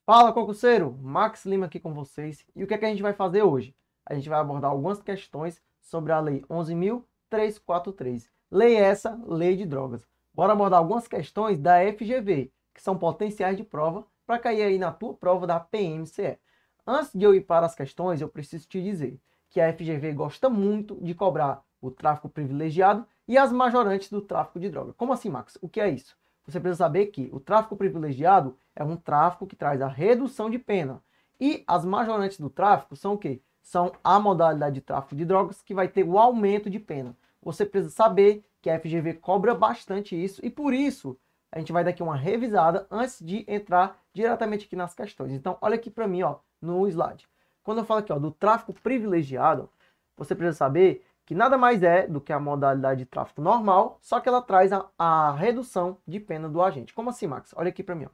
Fala, concurseiro! Max Lima aqui com vocês. E o que é que a gente vai fazer hoje? A gente vai abordar algumas questões sobre a Lei 11.343. Lei essa, Lei de Drogas. Bora abordar algumas questões da FGV, que são potenciais de prova, para cair aí na tua prova da PMCE. Antes de eu ir para as questões, eu preciso te dizer que a FGV gosta muito de cobrar o tráfico privilegiado e as majorantes do tráfico de droga. Como assim, Max? O que é isso? Você precisa saber que o tráfico privilegiado é um tráfico que traz a redução de pena. E as majorantes do tráfico são o quê? São a modalidade de tráfico de drogas que vai ter o aumento de pena. Você precisa saber que a FGV cobra bastante isso e por isso a gente vai dar aqui uma revisada antes de entrar diretamente aqui nas questões. Então, olha aqui para mim, ó, no slide. Quando eu falo aqui, ó, do tráfico privilegiado, você precisa saber que nada mais é do que a modalidade de tráfico normal, só que ela traz a redução de pena do agente. Como assim, Max? Olha aqui para mim. Ó.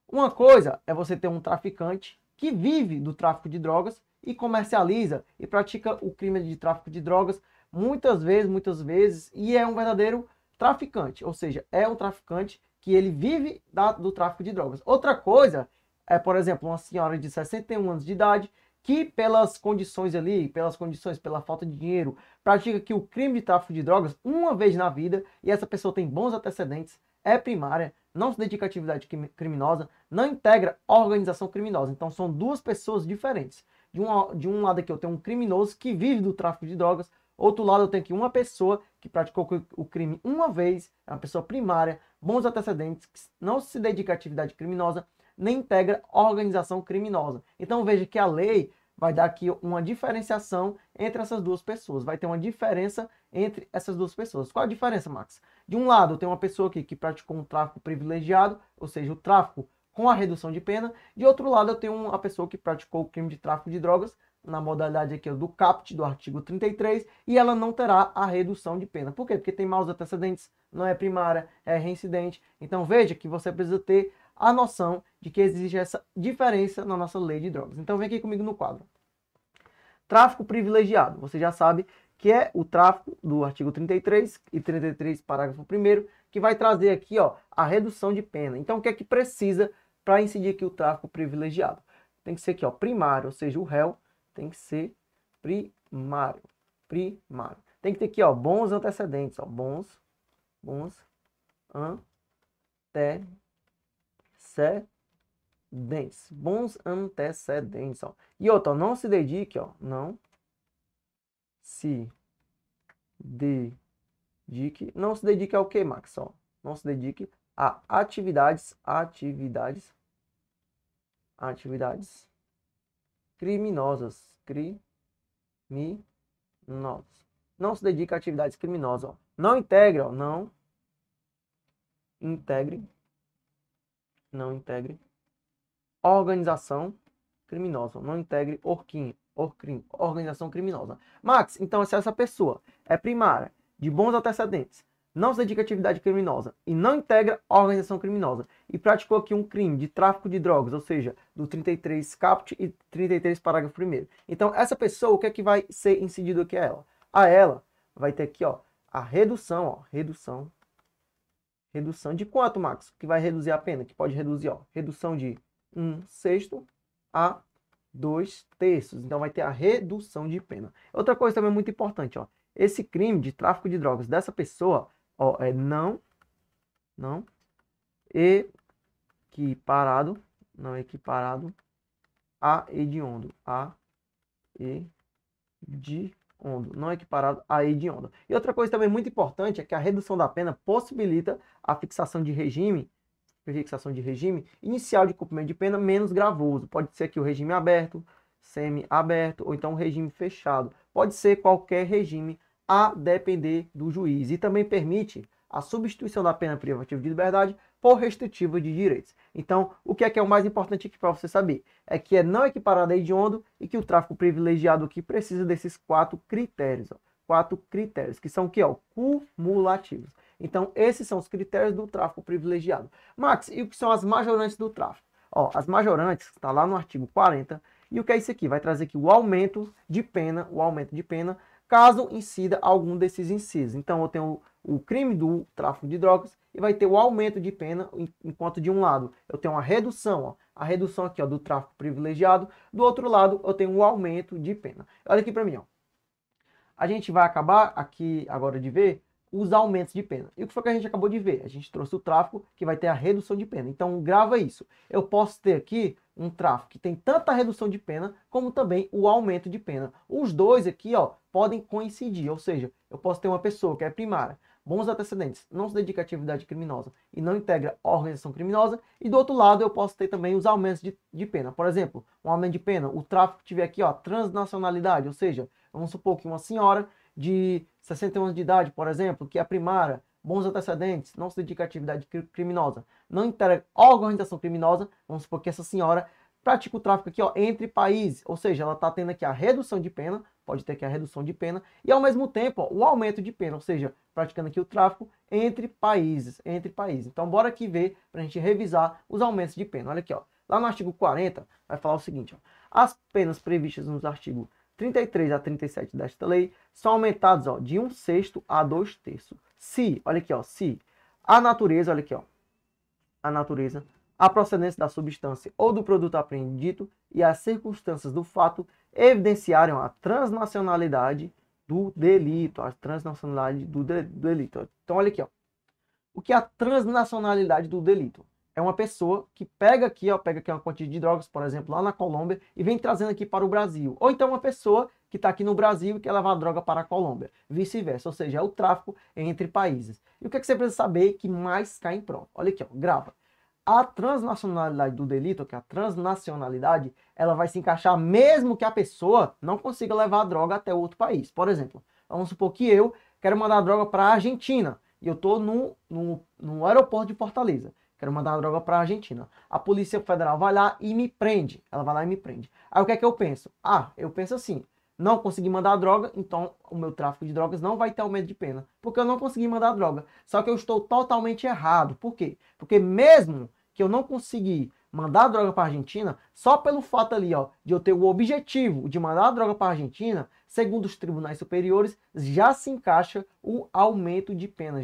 Uma coisa é você ter um traficante que vive do tráfico de drogas e comercializa e pratica o crime de tráfico de drogas muitas vezes, e é um verdadeiro traficante, ou seja, é um traficante que ele vive do tráfico de drogas. Outra coisa é, por exemplo, uma senhora de 61 anos de idade que pelas condições ali, pela falta de dinheiro, pratica que o crime de tráfico de drogas uma vez na vida e essa pessoa tem bons antecedentes, é primária, não se dedica à atividade criminosa, não integra organização criminosa. Então são duas pessoas diferentes. De um lado aqui eu tenho um criminoso que vive do tráfico de drogas, outro lado eu tenho aqui uma pessoa que praticou o crime uma vez, é uma pessoa primária, bons antecedentes, que não se dedica à atividade criminosa, nem integra organização criminosa. Então veja que a lei vai dar aqui uma diferenciação entre essas duas pessoas. Vai ter uma diferença entre essas duas pessoas. Qual a diferença, Max? De um lado, tem uma pessoa aqui que praticou um tráfico privilegiado, ou seja, o tráfico com a redução de pena. De outro lado, eu tenho uma pessoa que praticou o crime de tráfico de drogas, na modalidade aqui do caput do artigo 33, e ela não terá a redução de pena. Por quê? Porque tem maus antecedentes, não é primária, é reincidente. Então veja que você precisa ter a noção de que existe essa diferença na nossa lei de drogas. Então vem aqui comigo no quadro. Tráfico privilegiado. Você já sabe que é o tráfico do artigo 33 e 33, parágrafo 1º, que vai trazer aqui, ó, a redução de pena. Então, o que é que precisa para incidir aqui o tráfico privilegiado? Tem que ser aqui, ó, primário, ou seja, o réu tem que ser primário. Primário. Tem que ter aqui, ó, bons antecedentes, ó, bons antecedentes. Bons antecedentes, ó. E outra, ó, não se dedique, ó, não se dedique ao que, Max? Ó, não se dedique a atividades criminosas. Não se dedique a atividades criminosas. Ó. Não integre, ó, não integre organização criminosa. Não integre organização criminosa. Max, então se essa pessoa é primária, de bons antecedentes, não se dedica a atividade criminosa e não integra organização criminosa e praticou aqui um crime de tráfico de drogas, ou seja, do 33 caput e 33 parágrafo 1º. Então essa pessoa, o que é que vai ser incidido aqui a ela? A ela vai ter aqui, ó, a redução, ó, redução de quanto, Max? Que vai reduzir a pena? Que pode reduzir, ó, redução de 1/6 a 2/3. Então vai ter a redução de pena. Outra coisa também muito importante, ó, esse crime de tráfico de drogas dessa pessoa, ó, é não equiparado a hediondo, não equiparado a hediondo. E outra coisa também muito importante é que a redução da pena possibilita a fixação de regime inicial de cumprimento de pena menos gravoso. Pode ser aqui o regime aberto, semi-aberto ou então o regime fechado. Pode ser qualquer regime a depender do juiz. E também permite a substituição da pena privativa de liberdade por restritiva de direitos. Então, o que é o mais importante aqui para você saber? É que é não equiparado a hediondo e que o tráfico privilegiado aqui precisa desses 4 critérios. Ó. 4 critérios, que são o que? Cumulativos. Então, esses são os critérios do tráfico privilegiado. Max, e o que são as majorantes do tráfico? Ó, as majorantes, está lá no artigo 40, e o que é isso aqui? Vai trazer aqui o aumento de pena, caso incida algum desses incisos. Então, eu tenho o crime do tráfico de drogas e vai ter o aumento de pena, enquanto de um lado eu tenho uma redução, ó, a redução aqui, ó, do tráfico privilegiado, do outro lado eu tenho um aumento de pena. Olha aqui para mim, ó. A gente vai acabar aqui agora de ver os aumentos de pena. E o que foi que a gente acabou de ver? A gente trouxe o tráfico que vai ter a redução de pena. Então grava isso. Eu posso ter aqui um tráfico que tem tanta redução de pena como também o aumento de pena. Os dois aqui, ó, podem coincidir, ou seja, eu posso ter uma pessoa que é primária, bons antecedentes, não se dedica à atividade criminosa e não integra organização criminosa, e do outro lado eu posso ter também os aumentos de pena. Por exemplo, um aumento de pena, o tráfico tiver aqui, ó, transnacionalidade, ou seja, vamos supor que uma senhora de 61 anos de idade, por exemplo, que é primária, bons antecedentes, não se dedica à atividade criminosa, não integra organização criminosa, vamos supor que essa senhora pratica o tráfico aqui, ó, entre países, ou seja, ela está tendo aqui a redução de pena, pode ter aqui a redução de pena, e ao mesmo tempo, ó, o aumento de pena, ou seja, praticando aqui o tráfico entre países, Então, bora aqui ver, para a gente revisar os aumentos de pena. Olha aqui, ó, lá no artigo 40, vai falar o seguinte, ó, as penas previstas nos artigos 33 a 37 desta lei são aumentados, ó, de 1/6 a 2/3. Se, olha aqui, ó, se a natureza, olha aqui, ó, a natureza, a procedência da substância ou do produto apreendido e as circunstâncias do fato evidenciarem a transnacionalidade do delito, delito. Então, olha aqui, ó, o que é a transnacionalidade do delito? É uma pessoa que pega aqui uma quantia de drogas, por exemplo, lá na Colômbia, e vem trazendo aqui para o Brasil. Ou então uma pessoa que está aqui no Brasil e quer levar a droga para a Colômbia. Vice-versa, ou seja, é o tráfico entre países. E o que, é que você precisa saber que mais cai em prova? Olha aqui, ó, grava. A transnacionalidade do delito, que é a transnacionalidade, ela vai se encaixar mesmo que a pessoa não consiga levar a droga até outro país. Por exemplo, vamos supor que eu quero mandar a droga para a Argentina e eu estou no aeroporto de Fortaleza. Quero mandar a droga para a Argentina. A Polícia Federal vai lá e me prende. Ela vai lá e me prende. Aí o que é que eu penso? Eu penso assim, não consegui mandar a droga, então o meu tráfico de drogas não vai ter aumento de pena. Porque eu não consegui mandar a droga. Só que eu estou totalmente errado. Por quê? Porque mesmo que eu não consegui mandar a droga para a Argentina, só pelo fato ali, ó, de eu ter o objetivo de mandar a droga para a Argentina, segundo os tribunais superiores, já se encaixa o aumento de pena,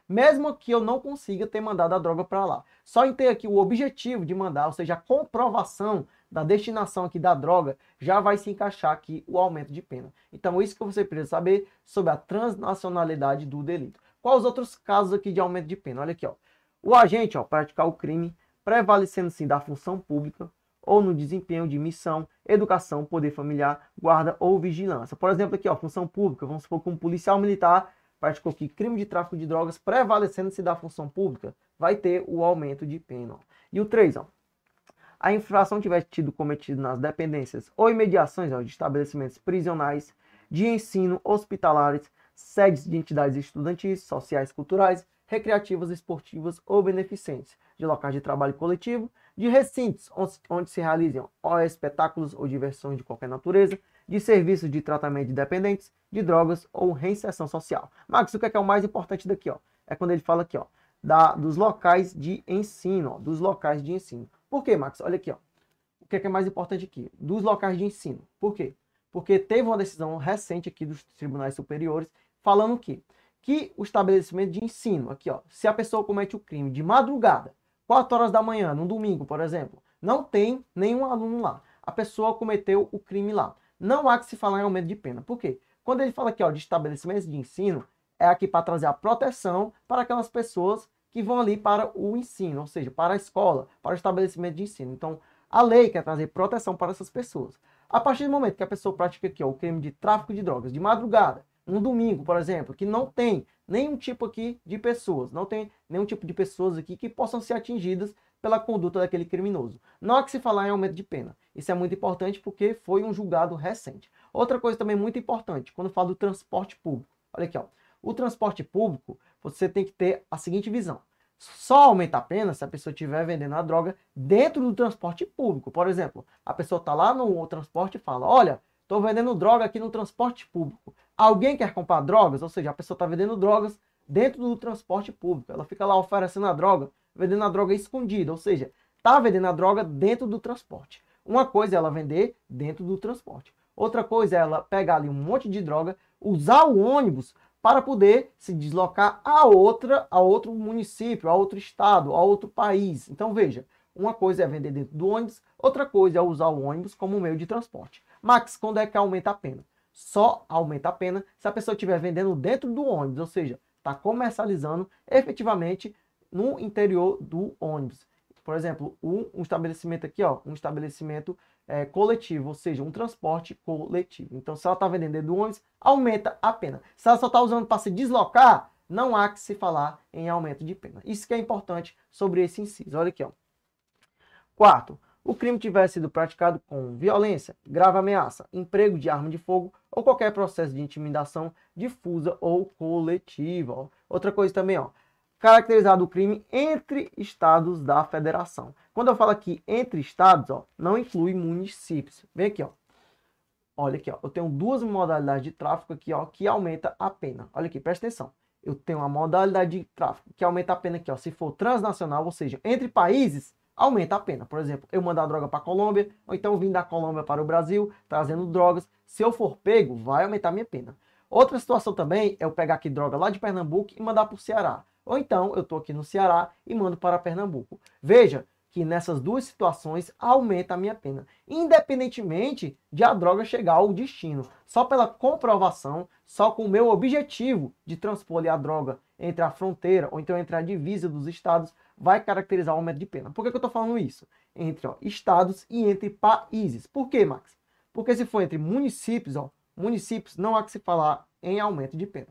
mesmo que eu não consiga ter mandado a droga para lá. Só em ter aqui o objetivo de mandar, ou seja, a comprovação da destinação aqui da droga, já vai se encaixar aqui o aumento de pena. Então, isso que você precisa saber sobre a transnacionalidade do delito. Quais os outros casos aqui de aumento de pena? Olha aqui, ó. O agente, ó, praticar o crime prevalecendo-se da função pública ou no desempenho de missão, educação, poder familiar, guarda ou vigilância. Por exemplo, aqui, ó, função pública, vamos supor que um policial militar praticou aqui crime de tráfico de drogas prevalecendo-se da função pública, vai ter o aumento de pena. Ó. E o 3, ó, a infração tiver tido cometido nas dependências ou imediações, ó, de estabelecimentos prisionais, de ensino, hospitalares, sedes de entidades estudantis, sociais, culturais, recreativas, esportivas ou beneficentes, de locais de trabalho coletivo, de recintos onde se realizam espetáculos ou diversões de qualquer natureza, de serviços de tratamento de dependentes, de drogas ou reinserção social. Max, o que é o mais importante daqui? Ó? É quando ele fala aqui, ó, dos locais de ensino, ó, dos locais de ensino. Por quê, Max? Olha aqui, ó. O que é mais importante aqui? Dos locais de ensino. Por quê? Porque teve uma decisão recente aqui dos tribunais superiores falando que o estabelecimento de ensino, aqui, ó, se a pessoa comete o crime de madrugada, 4 horas da manhã, num domingo, por exemplo, não tem nenhum aluno lá. A pessoa cometeu o crime lá. Não há que se falar em aumento de pena. Por quê? Quando ele fala aqui, ó, de estabelecimentos de ensino, é aqui para trazer a proteção para aquelas pessoas que vão ali para o ensino, ou seja, para a escola, para o estabelecimento de ensino. Então, a lei quer trazer proteção para essas pessoas. A partir do momento que a pessoa pratica aqui, ó, o crime de tráfico de drogas de madrugada, um domingo, por exemplo, que não tem nenhum tipo aqui de pessoas, não tem nenhum tipo de pessoas aqui que possam ser atingidas pela conduta daquele criminoso. Não há que se falar em aumento de pena. Isso é muito importante porque foi um julgado recente. Outra coisa também muito importante, quando falo do transporte público. Olha aqui, ó. O transporte público, você tem que ter a seguinte visão. Só aumenta a pena se a pessoa estiver vendendo a droga dentro do transporte público. Por exemplo, a pessoa está lá no transporte e fala, olha, estou vendendo droga aqui no transporte público. Alguém quer comprar drogas? Ou seja, a pessoa está vendendo drogas dentro do transporte público. Ela fica lá oferecendo a droga, vendendo a droga escondida. Ou seja, está vendendo a droga dentro do transporte. Uma coisa é ela vender dentro do transporte. Outra coisa é ela pegar ali um monte de droga, usar o ônibus para poder se deslocar a outro município, a outro estado, a outro país. Então veja, uma coisa é vender dentro do ônibus, outra coisa é usar o ônibus como meio de transporte. Max, quando é que aumenta a pena? Só aumenta a pena se a pessoa estiver vendendo dentro do ônibus, ou seja, está comercializando efetivamente no interior do ônibus. Por exemplo, um estabelecimento aqui, ó, um estabelecimento coletivo, ou seja, um transporte coletivo. Então, se ela está vendendo dentro do ônibus, aumenta a pena. Se ela só está usando para se deslocar, não há que se falar em aumento de pena. Isso que é importante sobre esse inciso. Olha aqui, ó. Quarto, o crime tiver sido praticado com violência, grave ameaça, emprego de arma de fogo ou qualquer processo de intimidação difusa ou coletiva. Ó. Outra coisa também, ó, caracterizado o crime entre estados da federação. Quando eu falo aqui entre estados, ó, não inclui municípios. Vem aqui, ó. Olha aqui, ó, eu tenho duas modalidades de tráfico aqui, ó, que aumenta a pena. Olha aqui, presta atenção. Eu tenho uma modalidade de tráfico que aumenta a pena aqui, ó, se for transnacional, ou seja, entre países, aumenta a pena. Por exemplo, eu mandar droga para a Colômbia, ou então vim da Colômbia para o Brasil, trazendo drogas. Se eu for pego, vai aumentar a minha pena. Outra situação também é eu pegar aqui droga lá de Pernambuco e mandar para o Ceará. Ou então eu estou aqui no Ceará e mando para Pernambuco. Veja que nessas duas situações aumenta a minha pena, independentemente de a droga chegar ao destino. Só pela comprovação, só com o meu objetivo de transpor a droga entre a fronteira ou então entre a divisa dos estados, vai caracterizar o aumento de pena. Por que eu estou falando isso? Entre estados e entre países. Por quê, Max? Porque se for entre municípios, municípios não há que se falar em aumento de pena.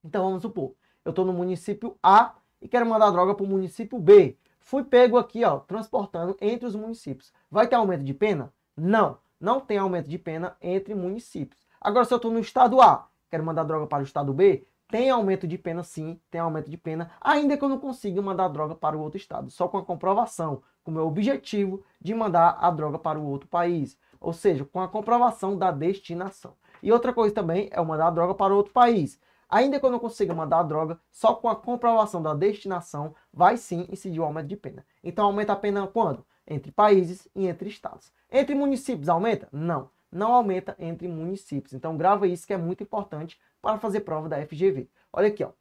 Então vamos supor, eu estou no município A e quero mandar droga para o município B. Fui pego aqui, ó, transportando entre os municípios. Vai ter aumento de pena? Não, não tem aumento de pena entre municípios. Agora, se eu estou no estado A, quero mandar droga para o estado B, tem aumento de pena sim, tem aumento de pena, ainda que eu não consiga mandar droga para o outro estado, só com a comprovação, com o meu objetivo de mandar a droga para o outro país, ou seja, com a comprovação da destinação. E outra coisa também é eu mandar a droga para outro país. Ainda que eu não consiga mandar a droga, só com a comprovação da destinação vai sim incidir o aumento de pena. Então aumenta a pena quando? Entre países e entre estados. Entre municípios aumenta? Não, não aumenta entre municípios. Então grava isso que é muito importante para fazer prova da FGV. Olha aqui, ó.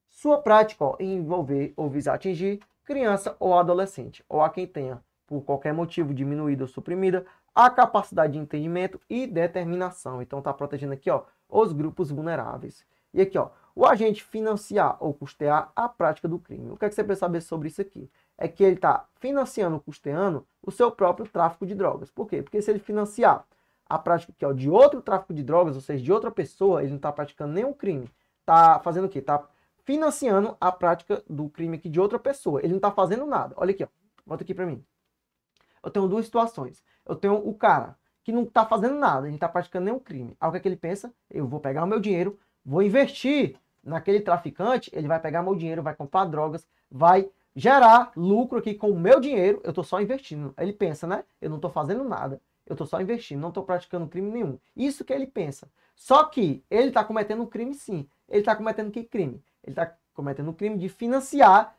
Sua prática em envolver ou visar atingir criança ou adolescente, ou a quem tenha, por qualquer motivo, diminuída ou suprimida, a capacidade de entendimento e determinação. Então está protegendo aqui, ó, os grupos vulneráveis. E aqui, ó, o agente financiar ou custear a prática do crime. O que é que você precisa saber sobre isso aqui? É que ele está financiando ou custeando o seu próprio tráfico de drogas. Por quê? Porque se ele financiar a prática aqui, ó, de outro tráfico de drogas, ou seja, de outra pessoa, ele não está praticando nenhum crime. Está fazendo o quê? Está financiando a prática do crime aqui de outra pessoa. Ele não está fazendo nada. Olha aqui, ó. Volta aqui para mim. Eu tenho duas situações. Eu tenho o cara que não está fazendo nada, ele não está praticando nenhum crime. Aí o que é que ele pensa? Eu vou pegar o meu dinheiro, vou investir naquele traficante, ele vai pegar meu dinheiro, vai comprar drogas, vai gerar lucro aqui com o meu dinheiro, eu estou só investindo. Aí ele pensa, né? Eu não estou fazendo nada, eu estou só investindo, não estou praticando crime nenhum. Isso que ele pensa. Só que ele está cometendo um crime sim. Ele está cometendo que crime? Ele está cometendo o crime de financiar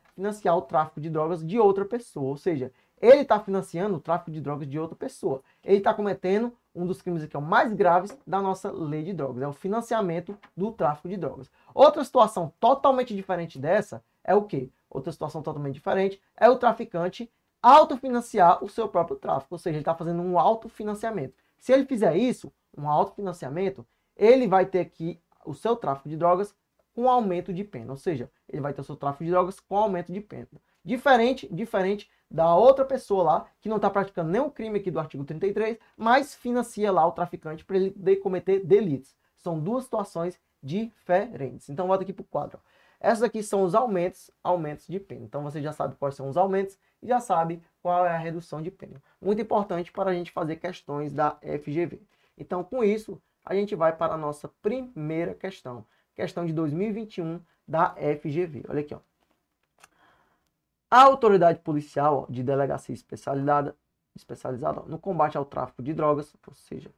o tráfico de drogas de outra pessoa. Ou seja, ele está financiando o tráfico de drogas de outra pessoa. Ele está cometendo um dos crimes aqui, mais graves da nossa lei de drogas. É o financiamento do tráfico de drogas. Outra situação totalmente diferente dessa é o quê? Outra situação totalmente diferente é o traficante autofinanciar o seu próprio tráfico. Ou seja, ele está fazendo um autofinanciamento. Se ele fizer isso, um autofinanciamento, ele vai ter aqui o seu tráfico de drogas com aumento de pena. Ou seja, ele vai ter o seu tráfico de drogas com aumento de pena. Diferente da outra pessoa lá, que não está praticando nenhum crime aqui do artigo 33, mas financia lá o traficante para ele cometer delitos. São duas situações diferentes. Então, volta aqui para o quadro. Essas aqui são os aumentos de pena. Então, você já sabe quais são os aumentos e já sabe qual é a redução de pena. Muito importante para a gente fazer questões da FGV. Então, com isso, a gente vai para a nossa primeira questão. Questão de 2021 da FGV. Olha aqui, ó. A autoridade policial de delegacia especializada no combate ao tráfico de drogas, ou seja,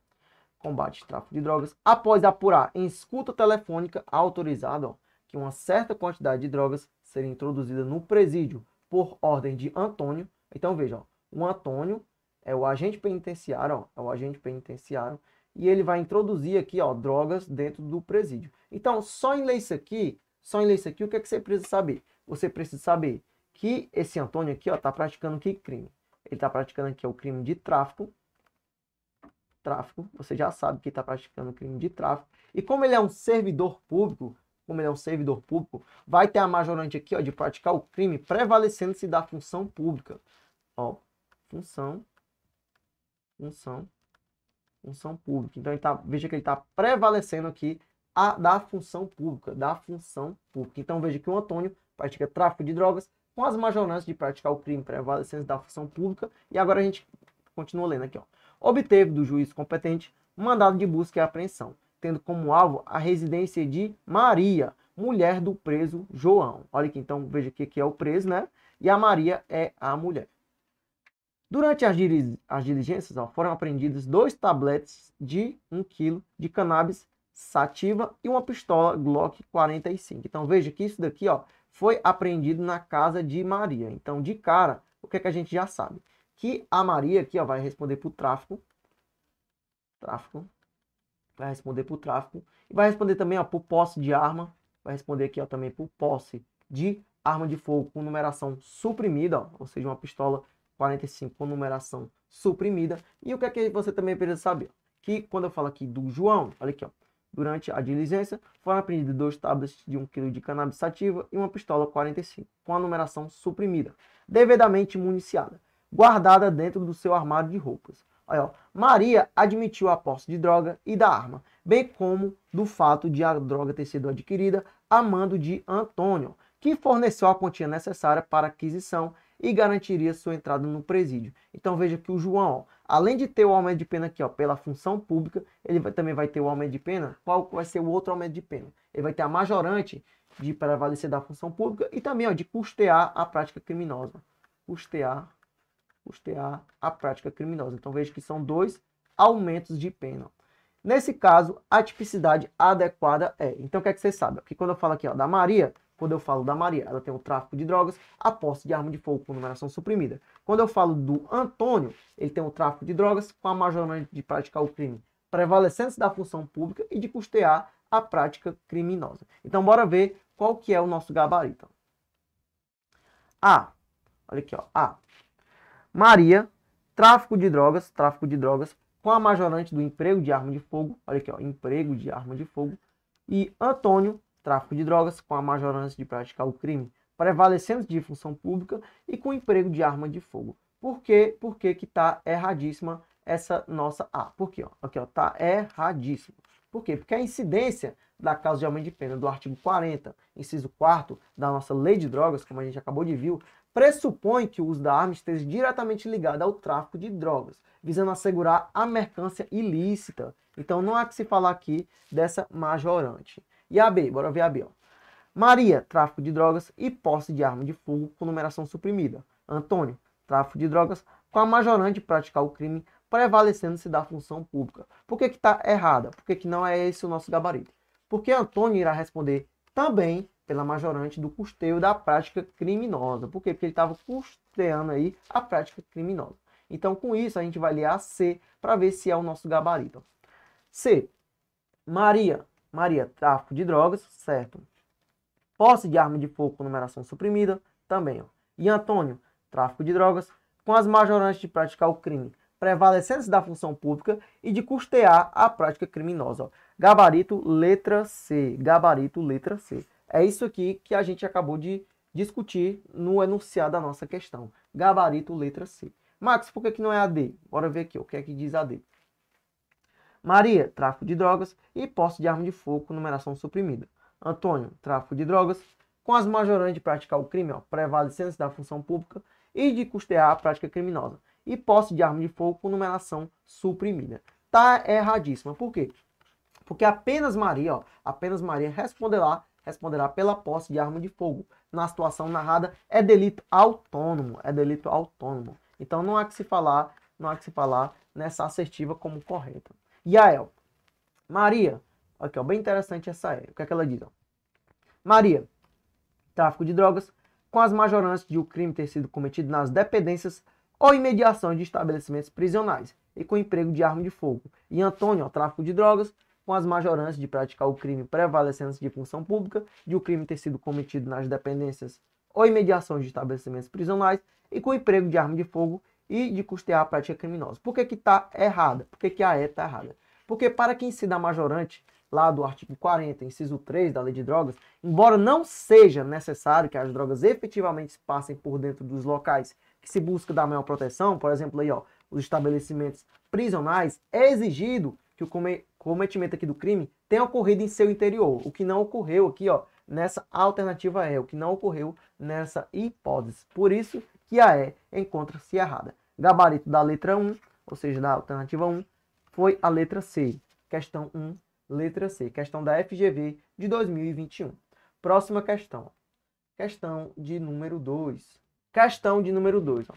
combate ao tráfico de drogas, após apurar em escuta telefônica autorizada que uma certa quantidade de drogas seria introduzida no presídio por ordem de Antônio. Então veja, o Antônio é o agente penitenciário, e ele vai introduzir aqui, ó, drogas dentro do presídio. Então, só em ler isso aqui, o que é que você precisa saber? Você precisa saber que esse Antônio aqui, ó, tá praticando que crime? Ele está praticando aqui o crime de tráfico. Você já sabe que está praticando crime de tráfico. E como ele é um servidor público, vai ter a majorante aqui, ó, de praticar o crime prevalecendo-se da função pública. Ó, função pública. Então, veja que ele está prevalecendo aqui da função pública, Então, veja que o Antônio pratica tráfico de drogas com as majorantes de praticar o crime prevalecendo da função pública. E agora a gente continua lendo aqui, ó. Obteve do juiz competente mandado de busca e apreensão, tendo como alvo a residência de Maria, mulher do preso João. Olha aqui, então, veja que aqui é o preso, né? E a Maria é a mulher. Durante as diligências, ó, foram apreendidos 2 tabletes de 1 kg de cannabis sativa e uma pistola Glock 45. Então, veja que isso daqui, ó, foi apreendido na casa de Maria. Então, de cara, o que é que a gente já sabe? Que a Maria aqui, ó, vai responder por tráfico. Vai responder por tráfico. E vai responder também, ó, por posse de arma. Vai responder aqui, ó, também por posse de arma de fogo com numeração suprimida, ó, ou seja, uma pistola 45 com numeração suprimida. E o que é que você também precisa saber? Que quando eu falo aqui do João, olha aqui, ó, durante a diligência, foram apreendidos 2 tablets de 1 kg de cannabis sativa e uma pistola 45 com a numeração suprimida, devidamente municiada, guardada dentro do seu armário de roupas. Aí, ó, Maria admitiu a posse de droga e da arma, bem como do fato de a droga ter sido adquirida a mando de Antônio, que forneceu a quantia necessária para a aquisição e garantiria sua entrada no presídio. Então veja que o João, ó, além de ter o aumento de pena aqui, ó, pela função pública, ele também vai ter o aumento de pena. Qual vai ser o outro aumento de pena? Ele vai ter a majorante de prevalecer da função pública e também, ó, de custear a prática criminosa. Custear a prática criminosa. Então veja que são 2 aumentos de pena. Nesse caso, a tipicidade adequada é. Então o que é que você sabe? Porque quando eu falo aqui, ó, da Maria, quando eu falo da Maria, ela tem o tráfico de drogas, a posse de arma de fogo com numeração suprimida. Quando eu falo do Antônio, ele tem o tráfico de drogas com a majorante de praticar o crime prevalecendo-se da função pública e de custear a prática criminosa. Então, bora ver qual que é o nosso gabarito. A. Olha aqui, ó. A. Maria, tráfico de drogas com a majorante do emprego de arma de fogo. Olha aqui, ó, emprego de arma de fogo. E Antônio, tráfico de drogas com a majorância de praticar o crime prevalecendo de função pública e com emprego de arma de fogo. Por quê? Porque que tá erradíssima essa nossa A. Por quê? Ó? Aqui, ó, tá erradíssimo. Por quê? Porque a incidência da causa de aumento de pena do artigo 40, inciso 4º da nossa lei de drogas, como a gente acabou de ver, pressupõe que o uso da arma esteja diretamente ligado ao tráfico de drogas, visando assegurar a mercância ilícita. Então não há que se falar aqui dessa majorante. E a B, bora ver a B, ó. Maria, tráfico de drogas e posse de arma de fogo com numeração suprimida. Antônio, tráfico de drogas com a majorante de praticar o crime prevalecendo-se da função pública. Por que está errada? Por que não é esse o nosso gabarito? Porque Antônio irá responder também pela majorante do custeio da prática criminosa. Por quê? Porque ele estava custeando aí a prática criminosa. Então, com isso, a gente vai ler a C para ver se é o nosso gabarito. C. Maria, tráfico de drogas, certo. Posse de arma de fogo com numeração suprimida, também. Ó. E Antônio, tráfico de drogas, com as majorantes de praticar o crime, prevalecendo-se da função pública e de custear a prática criminosa. Ó. Gabarito, letra C. Gabarito, letra C. É isso aqui que a gente acabou de discutir no enunciado da nossa questão. Gabarito, letra C. Max, por que não é a D? Bora ver aqui, ó, o que é que diz a D. Maria, tráfico de drogas e posse de arma de fogo com numeração suprimida. Antônio, tráfico de drogas, com as majorantes de praticar o crime, prevalecendo-se da função pública e de custear a prática criminosa. E posse de arma de fogo com numeração suprimida. Tá erradíssima. Por quê? Porque apenas Maria responderá pela posse de arma de fogo. Na situação narrada, é delito autônomo. Então não há que se falar nessa assertiva como correta. E a El? Maria, aqui, ó, bem interessante essa E. O que é que ela diz? Ó? Maria, tráfico de drogas, com as majorantes de o crime ter sido cometido nas dependências ou imediação de estabelecimentos prisionais, e com emprego de arma de fogo. E Antônio, ó, tráfico de drogas, com as majorâncias de praticar o crime prevalecendo de função pública, de o crime ter sido cometido nas dependências ou imediações de estabelecimentos prisionais, e com emprego de arma de fogo e de custear a prática criminosa. Por que que está errada? Por que que a E está errada? Porque para que incida a majorante, lá do artigo 40, inciso 3 da Lei de Drogas, embora não seja necessário que as drogas efetivamente passem por dentro dos locais que se busca dar maior proteção, por exemplo, aí, ó, os estabelecimentos prisionais, é exigido que o cometimento aqui do crime tenha ocorrido em seu interior, o que não ocorreu aqui, ó, nessa alternativa E, o que não ocorreu nessa hipótese. Por isso que a E encontra-se errada. Gabarito da letra 1, ou seja, da alternativa 1, foi a letra C. Questão 1, letra C. Questão da FGV de 2021. Próxima questão. Questão de número 2. Questão de número 2.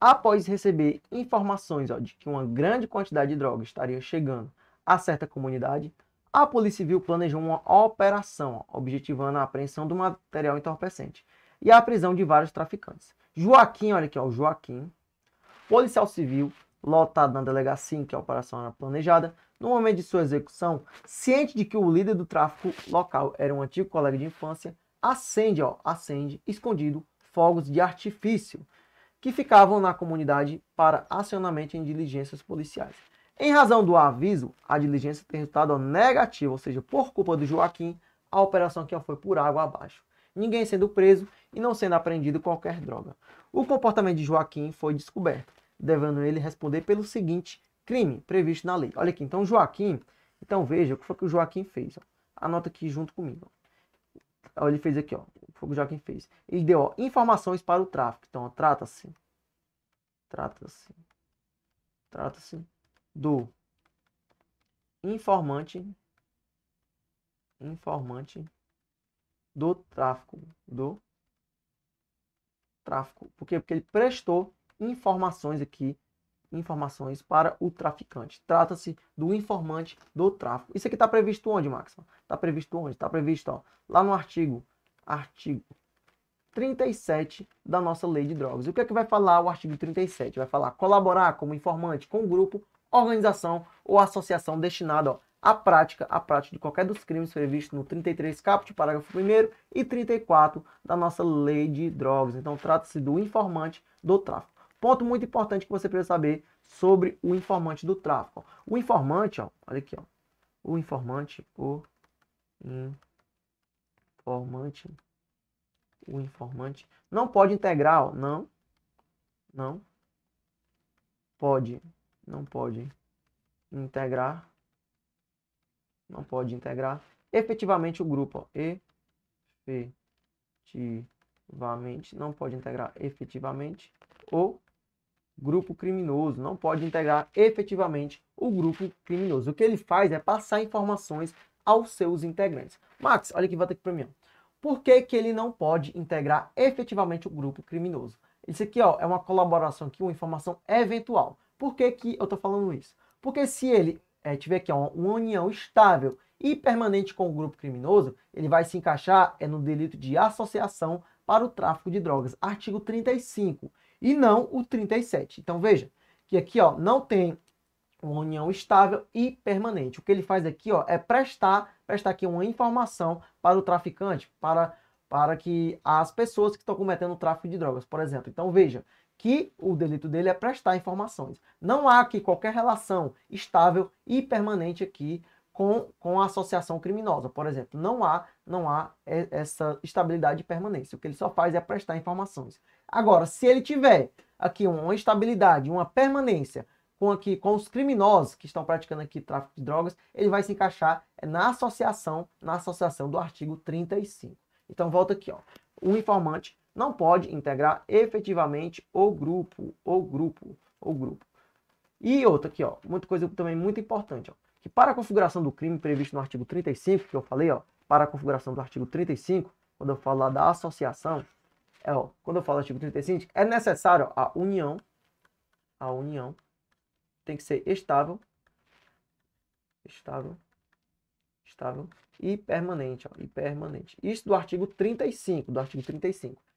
Após receber informações, ó, de que uma grande quantidade de droga estaria chegando a certa comunidade, a Polícia Civil planejou uma operação, ó, objetivando a apreensão do material entorpecente e a prisão de vários traficantes. Joaquim, olha aqui, ó, o Joaquim, policial civil, lotado na delegacia em que a operação era planejada, no momento de sua execução, ciente de que o líder do tráfico local era um antigo colega de infância, acende, escondido, fogos de artifício que ficavam na comunidade para acionamento em diligências policiais. Em razão do aviso, a diligência tem resultado negativo, ou seja, por culpa do Joaquim, a operação aqui foi por água abaixo. Ninguém sendo preso e não sendo apreendido qualquer droga. O comportamento de Joaquim foi descoberto, devendo ele responder pelo seguinte crime previsto na lei. Olha aqui, então Joaquim, então veja o que foi que o Joaquim fez. Ó. Anota aqui junto comigo. Ó, ele fez aqui, ó, o que o Joaquim fez. Ele deu, ó, informações para o tráfico. Então, trata-se do informante do tráfico. Por quê? Porque ele prestou informações aqui, informações para o traficante. Trata-se do informante do tráfico. Isso aqui está previsto onde, Max? Está previsto onde? Está previsto, ó, lá no artigo 37 da nossa lei de drogas. E o que é que vai falar o artigo 37? Vai falar colaborar como informante com grupo, organização ou associação destinada, ó, à prática de qualquer dos crimes previstos no 33 caput, parágrafo 1º e 34 da nossa lei de drogas. Então, trata-se do informante do tráfico. Ponto muito importante que você precisa saber sobre o informante do tráfico. O informante, ó, olha aqui, ó, o informante não pode integrar, ó, não pode integrar efetivamente o grupo, ó, não pode integrar efetivamente o grupo criminoso, não pode integrar efetivamente o grupo criminoso. O que ele faz é passar informações aos seus integrantes. Max, olha aqui, volta aqui para mim. Por que que ele não pode integrar efetivamente o grupo criminoso? Isso aqui, ó, é uma colaboração aqui, uma informação eventual. Por que que eu estou falando isso? Porque se ele tiver aqui, ó, uma união estável e permanente com o grupo criminoso, ele vai se encaixar no delito de associação para o tráfico de drogas, artigo 35, e não o 37. Então veja que aqui, ó, não tem uma união estável e permanente. O que ele faz aqui, ó, é prestar aqui uma informação para o traficante, para que as pessoas que estão cometendo o tráfico de drogas, por exemplo. Então veja que o delito dele é prestar informações. Não há aqui qualquer relação estável e permanente aqui com a associação criminosa, por exemplo. Não há essa estabilidade e permanência. O que ele só faz é prestar informações. Agora, se ele tiver aqui uma estabilidade, uma permanência com os criminosos que estão praticando aqui tráfico de drogas, ele vai se encaixar na associação do artigo 35. Então, volta aqui, ó. O informante não pode integrar efetivamente o grupo. E outra aqui, ó, coisa também muito importante, ó, que para a configuração do crime previsto no artigo 35, que eu falei, ó, para a configuração do artigo 35, quando eu falo lá da associação, quando eu falo do artigo 35, é necessário a união tem que ser estável e permanente, ó, Isso do artigo 35,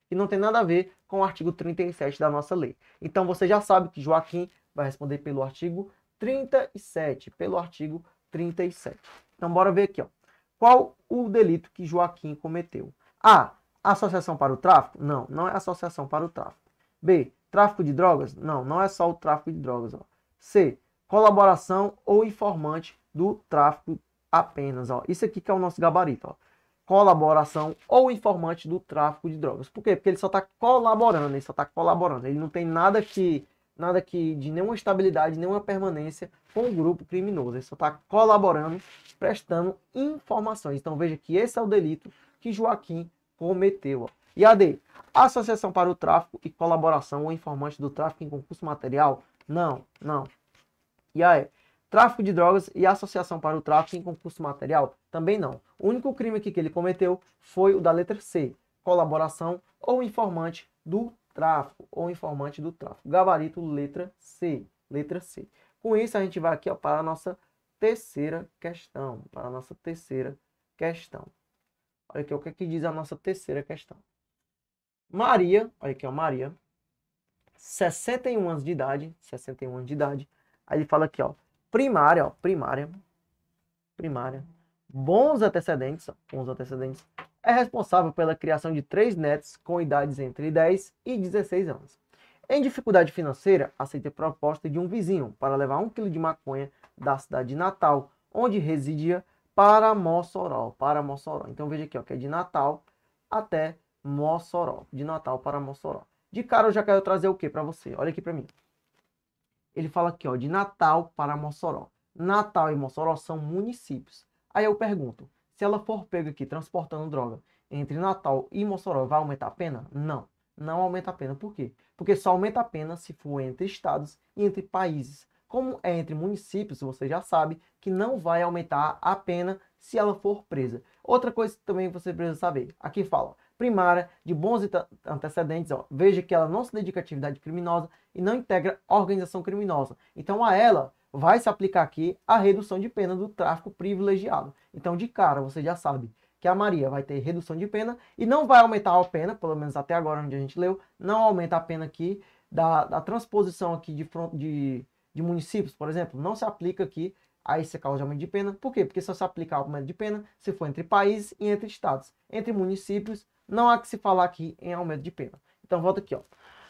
que não tem nada a ver com o artigo 37 da nossa lei. Então você já sabe que Joaquim Vai responder pelo artigo 37. Pelo artigo 37. Então, bora ver aqui, ó. Qual o delito que Joaquim cometeu? A. Associação para o tráfico? Não, não é associação para o tráfico. B. Tráfico de drogas? Não, não é só o tráfico de drogas. Ó. C. Colaboração ou informante do tráfico apenas. Ó. Isso aqui que é o nosso gabarito. Ó. Colaboração ou informante do tráfico de drogas. Por quê? Porque ele só está colaborando, ele só está colaborando. Ele não tem nada que de nenhuma estabilidade, nenhuma permanência com o grupo criminoso. Ele só está colaborando, prestando informações. Então veja que esse é o delito que Joaquim cometeu. Ó. E a D, associação para o tráfico e colaboração ou informante do tráfico em concurso material? Não, não. E a E, tráfico de drogas e associação para o tráfico em concurso material? Também não. O único crime aqui que ele cometeu foi o da letra C, colaboração ou informante do tráfico, ou informante do tráfico. Gabarito, letra C. Letra C. Com isso, a gente vai aqui ó, para a nossa terceira questão. Para a nossa terceira questão. Olha aqui o que, é que diz a nossa terceira questão. Maria, olha aqui, ó, Maria, 61 anos de idade, 61 anos de idade. Aí ele fala aqui, ó, primária, ó, primária, bons antecedentes, é responsável pela criação de 3 netos com idades entre 10 e 16 anos. Em dificuldade financeira, aceita a proposta de um vizinho para levar 1 kg de maconha da cidade de Natal, onde residia, para Mossoró. Então veja aqui, ó, que é de Natal até Mossoró. De Natal para Mossoró. De cara eu já quero trazer o que para você? Olha aqui para mim. Ele fala aqui, ó, de Natal para Mossoró. Natal e Mossoró são municípios. Aí eu pergunto, se ela for pega aqui transportando droga entre Natal e Mossoró, vai aumentar a pena? Não, não aumenta a pena. Por quê? Porque só aumenta a pena se for entre estados e entre países. Como é entre municípios, você já sabe que não vai aumentar a pena se ela for presa. Outra coisa que também você precisa saber, aqui fala, primária, de bons antecedentes, ó, veja que ela não se dedica à atividade criminosa e não integra organização criminosa. Então a ela vai se aplicar aqui a redução de pena do tráfico privilegiado. Então de cara você já sabe que a Maria vai ter redução de pena e não vai aumentar a pena, pelo menos até agora onde a gente leu, não aumenta a pena aqui da transposição aqui de municípios, por exemplo, não se aplica aqui a esse causa de aumento de pena. Por quê? Porque só se aplica o aumento de pena se for entre países e entre estados. Entre municípios, não há que se falar aqui em aumento de pena. Então, volta aqui, ó.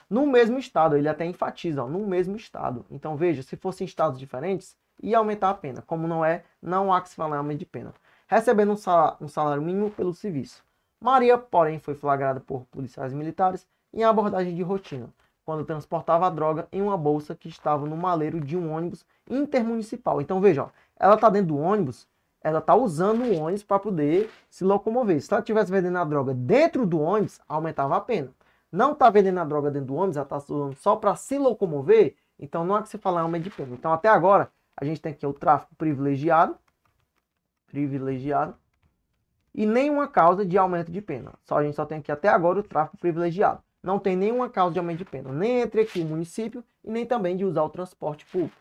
No mesmo estado, ele até enfatiza, ó, no mesmo estado. Então, veja, se fossem estados diferentes, ia aumentar a pena. Como não é, não há que se falar em aumento de pena. Recebendo um salário mínimo pelo serviço. Maria, porém, foi flagrada por policiais militares em abordagem de rotina, quando transportava a droga em uma bolsa que estava no maleiro de um ônibus intermunicipal. Então, veja, ó, ela está dentro do ônibus, ela está usando o ônibus para poder se locomover. Se ela estivesse vendendo a droga dentro do ônibus, aumentava a pena. Não está vendendo a droga dentro do ônibus, ela está usando só para se locomover, então não há que se falar aumento de pena. Então, até agora, a gente tem aqui o tráfico privilegiado, e nenhuma causa de aumento de pena. A gente só tem aqui até agora o tráfico privilegiado. Não tem nenhuma causa de aumento de pena, nem entre aqui o município e nem também de usar o transporte público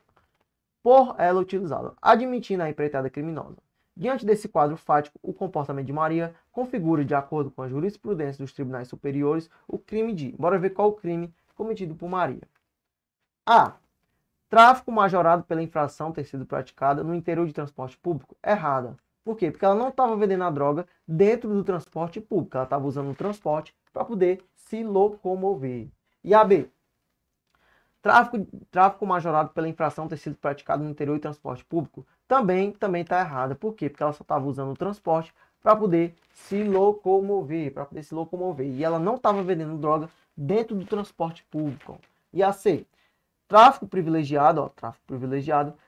por ela utilizado, admitindo a empreitada criminosa. Diante desse quadro fático, o comportamento de Maria configura, de acordo com a jurisprudência dos tribunais superiores, o crime de... Bora ver qual o crime cometido por Maria. A. Tráfico majorado pela infração ter sido praticada no interior de transporte público. Errada. Por quê? Porque ela não estava vendendo a droga dentro do transporte público. Ela estava usando o transporte para poder se locomover. E a B. Tráfico majorado pela infração ter sido praticado no interior de transporte público. Também está errada. Por quê? Porque ela só estava usando o transporte para poder se locomover. E ela não estava vendendo droga dentro do transporte público. E a C. Tráfico privilegiado,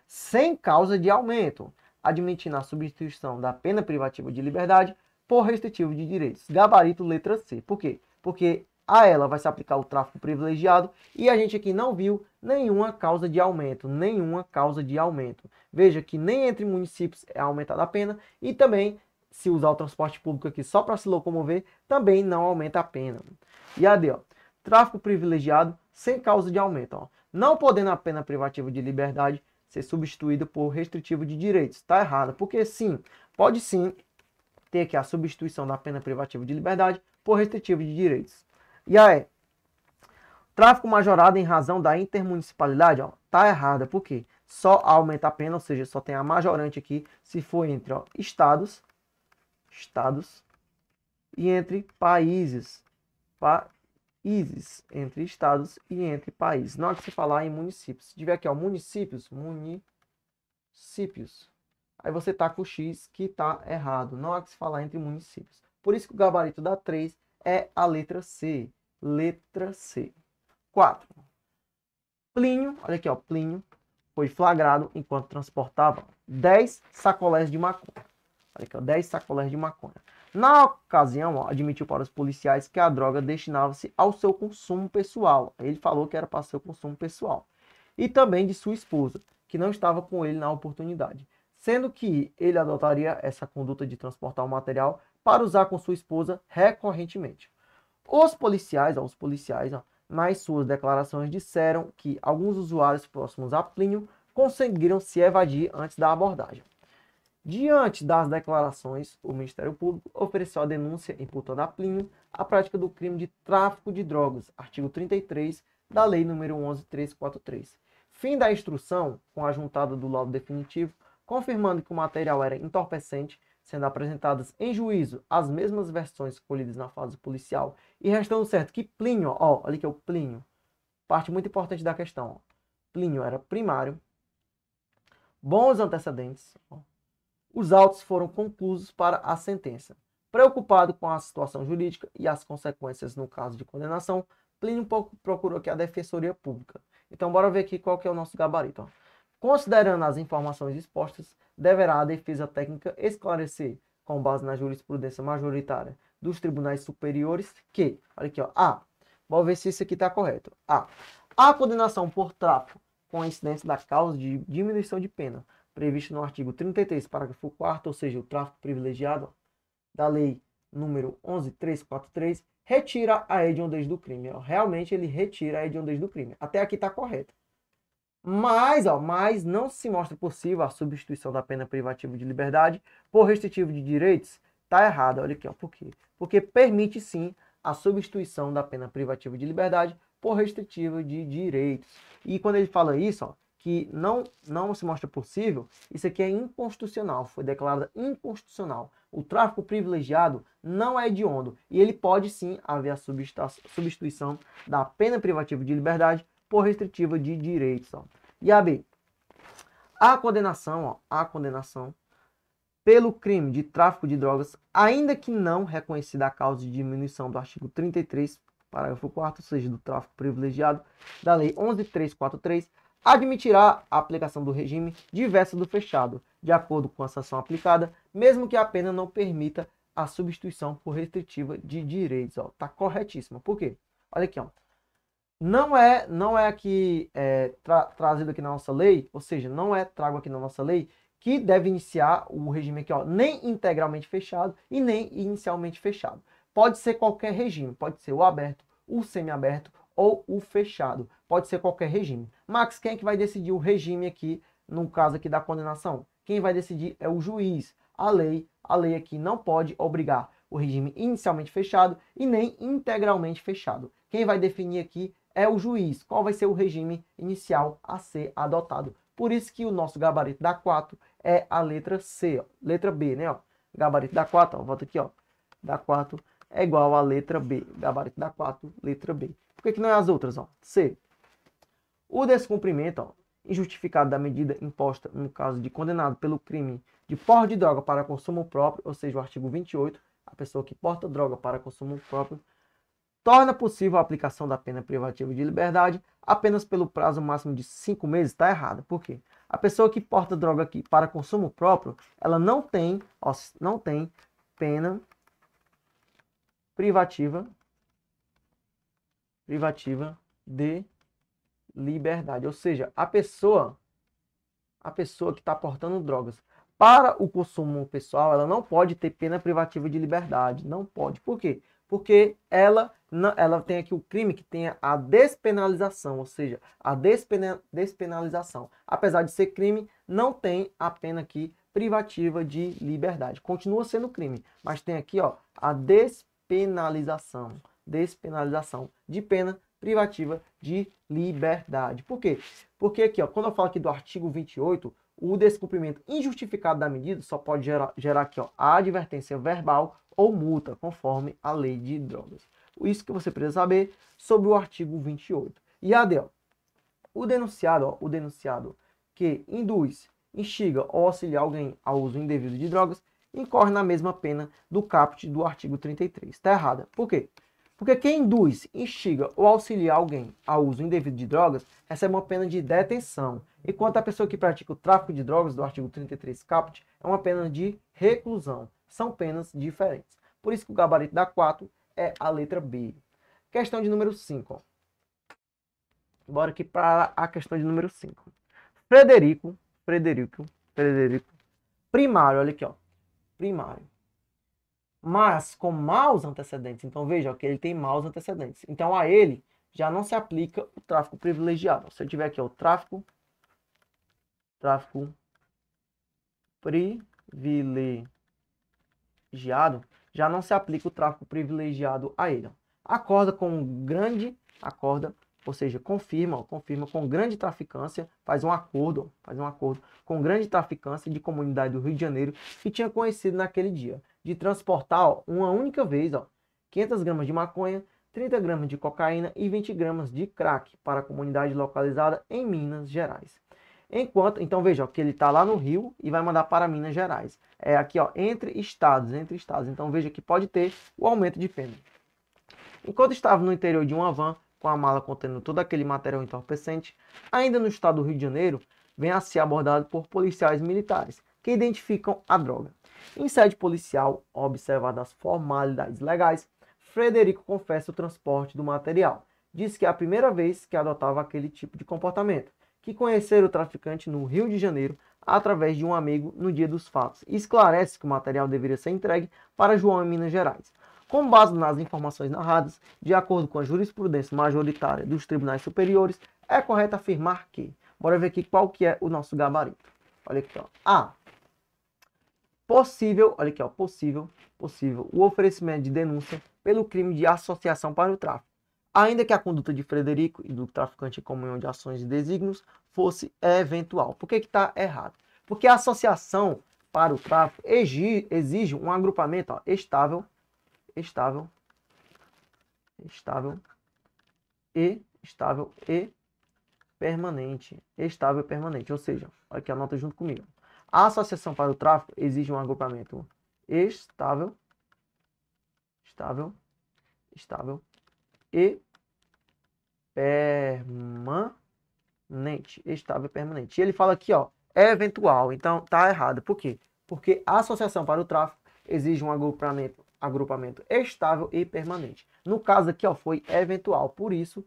sem causa de aumento, admitindo a substituição da pena privativa de liberdade por restritivo de direitos. Gabarito, letra C. Por quê? Porque a ela vai se aplicar o tráfico privilegiado e a gente aqui não viu nenhuma causa de aumento. Veja que nem entre municípios é aumentada a pena e também, se usar o transporte público aqui só para se locomover, também não aumenta a pena. E a D, ó, tráfico privilegiado sem causa de aumento, ó. Não podendo a pena privativa de liberdade ser substituída por restritivo de direitos. Está errado, porque sim, pode sim ter aqui a substituição da pena privativa de liberdade por restritivo de direitos. E aí, Tráfico majorado em razão da intermunicipalidade, ó, tá errada. Por quê? Só aumenta a pena, ou seja, só tem a majorante aqui se for entre estados e entre países. Entre estados e entre países. Não é que se falar em municípios. Se tiver aqui, ó, municípios. Aí você tá com o X que tá errado. Não há que se falar entre municípios. Por isso que o gabarito da 3 é a letra C. Letra C. 4. Plínio, olha aqui, ó, Plínio foi flagrado enquanto transportava 10 sacolés de maconha. Olha aqui, ó, 10 sacolés de maconha. Na ocasião, ó, admitiu para os policiais que a droga destinava-se ao seu consumo pessoal. Ele falou que era para seu consumo pessoal. E também de sua esposa, que não estava com ele na oportunidade. Sendo que ele adotaria essa conduta de transportar o material para usar com sua esposa recorrentemente. Os policiais, ó, nas suas declarações disseram que alguns usuários próximos a Plínio conseguiram se evadir antes da abordagem. Diante das declarações, o Ministério Público ofereceu a denúncia imputando a Plínio a prática do crime de tráfico de drogas, artigo 33 da Lei nº 11.343. Fim da instrução, com a juntada do laudo definitivo, confirmando que o material era entorpecente, sendo apresentadas em juízo as mesmas versões colhidas na fase policial e restando certo que Plínio, ó, olha aqui o Plínio, parte muito importante da questão, ó, Plínio era primário, bons antecedentes, ó, os autos foram conclusos para a sentença. Preocupado com a situação jurídica e as consequências no caso de condenação, Plínio procurou aqui a Defensoria Pública. Então, bora ver aqui qual que é o nosso gabarito, ó. Considerando as informações expostas, deverá a defesa técnica esclarecer, com base na jurisprudência majoritária dos tribunais superiores, que, olha aqui, ó, vamos ver se isso aqui está correto. A condenação por tráfico com incidência da causa de diminuição de pena, previsto no artigo 33, parágrafo 4º, ou seja, o tráfico privilegiado, ó, da lei número 11.343, retira a hediondez do crime. Ó. Realmente ele retira a hediondez do crime. Até aqui está correto. Mas não se mostra possível a substituição da pena privativa de liberdade por restritivo de direitos. Está errado, olha aqui, ó, por quê? Porque permite sim a substituição da pena privativa de liberdade por restritiva de direitos. E quando ele fala isso, ó, que não se mostra possível, isso aqui é inconstitucional, foi declarado inconstitucional. O tráfico privilegiado não é hediondo e ele pode sim haver a substituição da pena privativa de liberdade por restritiva de direitos. Ó. E a B, a condenação pelo crime de tráfico de drogas, ainda que não reconhecida a causa de diminuição do artigo 33, parágrafo 4º, ou seja, do tráfico privilegiado, da lei 11.343, admitirá a aplicação do regime diversa do fechado, de acordo com a sanção aplicada, mesmo que a pena não permita a substituição por restritiva de direitos. Ó. Tá corretíssimo. Por quê? Olha aqui, ó. Não é aqui trazido aqui na nossa lei, ou seja, não é trago aqui na nossa lei que deve iniciar o regime aqui, ó, nem integralmente fechado e nem inicialmente fechado. Pode ser qualquer regime, pode ser o aberto, o semiaberto ou o fechado. Pode ser qualquer regime. Max, quem é que vai decidir o regime aqui, no caso aqui da condenação? Quem vai decidir é o juiz. A lei aqui não pode obrigar o regime inicialmente fechado e nem integralmente fechado. Quem vai definir aqui é o juiz. Qual vai ser o regime inicial a ser adotado? Por isso que o nosso gabarito da 4 é a letra C, ó. Letra B, né? Ó. Gabarito da 4, ó, volta aqui, ó. Da 4 é igual a letra B. Gabarito da 4, letra B. Por que não é as outras, ó? C. O descumprimento, ó, injustificado da medida imposta no caso de condenado pelo crime de porte de droga para consumo próprio, ou seja, o artigo 28, a pessoa que porta droga para consumo próprio, torna possível a aplicação da pena privativa de liberdade apenas pelo prazo máximo de 5 meses. Está errado. Por quê? A pessoa que porta droga aqui para consumo próprio, ela não tem pena privativa de liberdade. Ou seja, a pessoa que está portando drogas para o consumo pessoal, ela não pode ter pena privativa de liberdade. Não pode. Por quê? Porque ela tem aqui o crime que tem a despenalização, ou seja, a despenalização. Apesar de ser crime, não tem a pena aqui privativa de liberdade. Continua sendo crime, mas tem aqui, ó, a despenalização de pena privativa de liberdade. Por quê? Porque aqui, ó, quando eu falo aqui do artigo 28, o descumprimento injustificado da medida só pode gerar aqui, ó, a advertência verbal ou multa, conforme a lei de drogas. Isso que você precisa saber sobre o artigo 28. E AD, ó, o denunciado que induz, instiga ou auxilia alguém ao uso indevido de drogas, incorre na mesma pena do caput do artigo 33. Está errada. Por quê? Porque quem induz, instiga ou auxilia alguém ao uso indevido de drogas recebe uma pena de detenção. Enquanto a pessoa que pratica o tráfico de drogas do artigo 33 caput é uma pena de reclusão. São penas diferentes. Por isso que o gabarito da 4 é a letra B. Questão de número 5. Ó. Bora aqui para a questão de número 5. Frederico, primário, olha aqui, ó, primário, mas com maus antecedentes. Então veja ó, que ele tem maus antecedentes. Então a ele já não se aplica o tráfico privilegiado. Se eu tiver aqui ó, o tráfico privilegiado, já não se aplica o tráfico privilegiado a ele. Ó. Acorda, ou seja, confirma com grande traficância, faz um acordo com grande traficância de comunidade do Rio de Janeiro que tinha conhecido naquele dia, de transportar ó, uma única vez ó, 500 gramas de maconha, 30 gramas de cocaína e 20 gramas de crack para a comunidade localizada em Minas Gerais. Então veja ó, que ele está lá no Rio e vai mandar para Minas Gerais. É aqui ó, entre estados. Então veja que pode ter o aumento de pena. Enquanto estava no interior de uma van, com a mala contendo todo aquele material entorpecente, ainda no estado do Rio de Janeiro, vem a ser abordado por policiais militares, que identificam a droga. Em sede policial, observadas as formalidades legais, Frederico confessa o transporte do material. Diz que é a primeira vez que adotava aquele tipo de comportamento, que conhecera o traficante no Rio de Janeiro através de um amigo no dia dos fatos. E esclarece que o material deveria ser entregue para João em Minas Gerais. Com base nas informações narradas, de acordo com a jurisprudência majoritária dos tribunais superiores, é correto afirmar que... Bora ver aqui qual que é o nosso gabarito. Olha aqui, ó. A. Possível, olha aqui, ó. Possível o oferecimento de denúncia pelo crime de associação para o tráfico. Ainda que a conduta de Frederico e do traficante em comunhão de ações e desígnios fosse eventual. Por que está errado? Porque a associação para o tráfico exige um agrupamento ó, estável e permanente. Ou seja, olha aqui, anota junto comigo. A associação para o tráfico exige um agrupamento estável e permanente. Estável e permanente. E ele fala aqui, ó, eventual. Então, tá errado. Por quê? Porque a associação para o tráfico exige um agrupamento estável e permanente. No caso aqui, ó, foi eventual. Por isso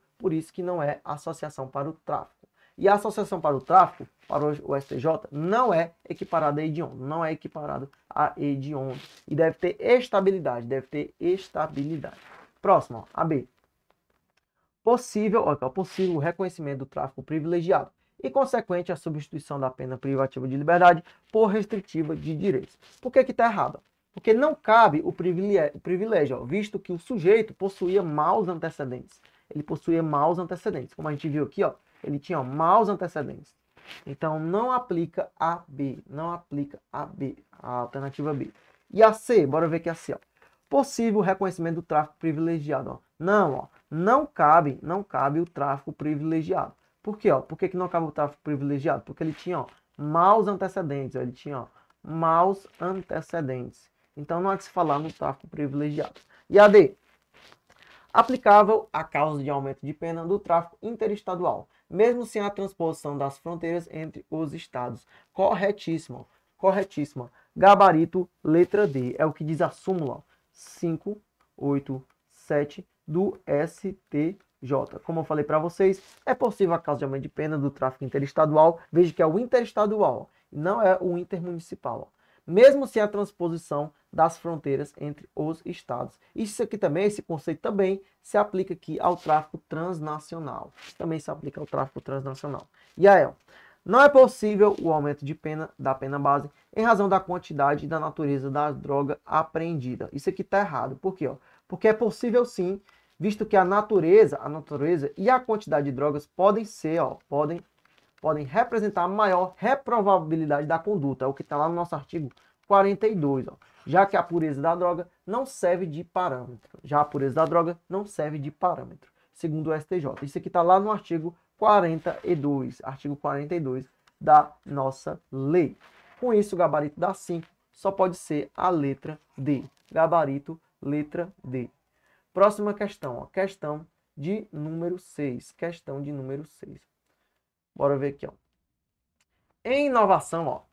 que não é associação para o tráfico. E a associação para o tráfico, para o STJ, não é equiparada a hediondo. E deve ter estabilidade. Próximo, ó, AB. Possível reconhecimento do tráfico privilegiado e consequente a substituição da pena privativa de liberdade por restritiva de direitos. Por que está errado? Porque não cabe o privilégio, ó, visto que o sujeito possuía maus antecedentes. Ele possuía maus antecedentes. Como a gente viu aqui, ó, ele tinha ó, maus antecedentes. Então, não aplica a B. A alternativa B. E a C, bora ver aqui a C. Ó. Possível reconhecimento do tráfico privilegiado. Ó. Não cabe o tráfico privilegiado. Por quê? Ó? Por que não cabe o tráfico privilegiado? Porque ele tinha ó, maus antecedentes. Então, não há que se falar no tráfico privilegiado. E a D. Aplicável à causa de aumento de pena do tráfico interestadual, mesmo sem a transposição das fronteiras entre os estados. Corretíssimo. Gabarito, letra D. É o que diz a súmula 587 do STJ. Como eu falei para vocês, é possível a causa de aumento de pena do tráfico interestadual. Veja que é o interestadual, não é o intermunicipal. Mesmo sem a transposição das fronteiras entre os estados. Isso aqui também, esse conceito também se aplica aqui ao tráfico transnacional. E aí, ó, não é possível o aumento de pena da pena base em razão da quantidade e da natureza da droga apreendida. Isso aqui está errado. Por quê? Ó? Porque é possível sim visto que a natureza e a quantidade de drogas podem ser, podem representar a maior reprovabilidade da conduta, é o que está lá no nosso artigo 42, já que a pureza da droga não serve de parâmetro. Segundo o STJ. Isso aqui está lá no artigo 42, da nossa lei. Com isso, o gabarito da 5 só pode ser a letra D. Gabarito, letra D. Próxima questão, questão de número 6. Bora ver aqui, Em inovação